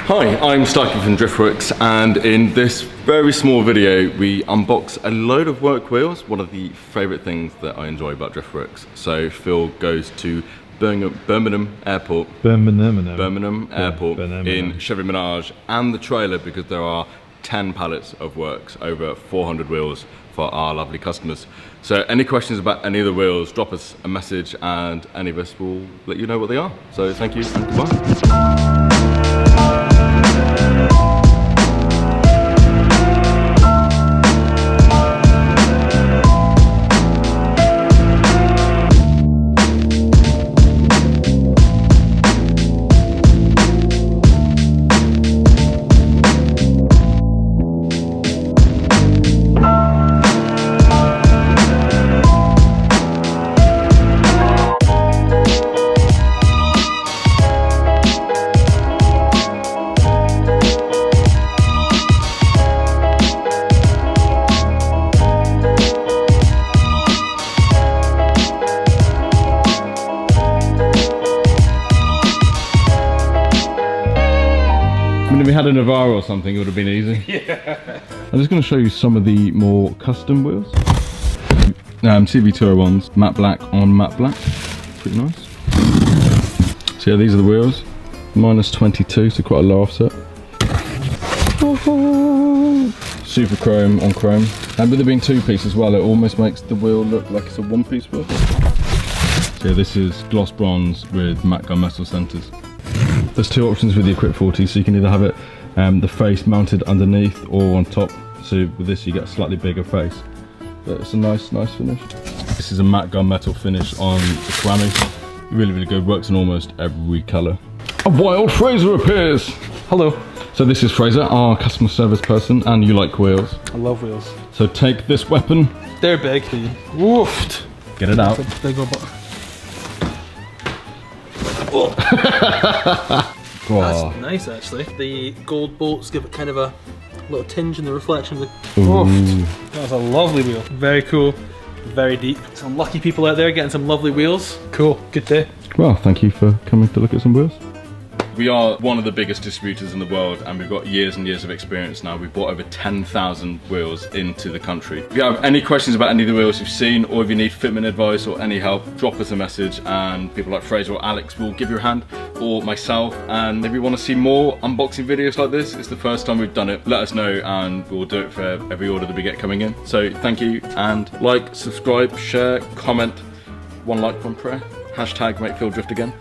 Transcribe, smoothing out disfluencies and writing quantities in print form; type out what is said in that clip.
Hi, I'm Starkey from Driftworks, and in this very small video we unbox a load of work wheels, one of the favourite things that I enjoy about Driftworks. So Phil goes to Birmingham Airport in Chevy Menage and the trailer because there are 10 pallets of works, over 400 wheels for our lovely customers. So any questions about any of the wheels, drop us a message and any of us will let you know what they are. So thank you and goodbye. If we had a Navara or something, it would have been easy. Yeah. I'm just going to show you some of the more custom wheels. CV201s, matte black on matte black. Pretty nice. So yeah, these are the wheels. Minus 22, so quite a low offset. Super chrome on chrome. And with it being two-piece as well, it almost makes the wheel look like it's a one-piece wheel. So yeah, this is gloss bronze with matte gunmetal centers. There's two options with the Equip 40, so you can either have it the face mounted underneath or on top. So with this you get a slightly bigger face. But it's a nice finish. This is a matte gunmetal finish on the KIWAMI. Really good, works in almost every colour. A wild Fraser appears! Hello. So this is Fraser, our customer service person, and you like wheels. I love wheels. So take this weapon. They're big. Woofed. Get it out. Big old butt. That's nice actually. The gold bolts give it kind of a little tinge in the reflection of the... That's a lovely wheel. Very cool, very deep. Some lucky people out there getting some lovely wheels. Cool, good day. Well, thank you for coming to look at some wheels. We are one of the biggest distributors in the world and we've got years and years of experience now. We've brought over 10,000 wheels into the country. If you have any questions about any of the wheels you've seen, or if you need fitment advice or any help, drop us a message and people like Fraser or Alex will give you a hand, or myself. And if you want to see more unboxing videos like this, it's the first time we've done it, let us know and we'll do it for every order that we get coming in. So thank you, and like, subscribe, share, comment, one like, one prayer. Hashtag make Phil drift again.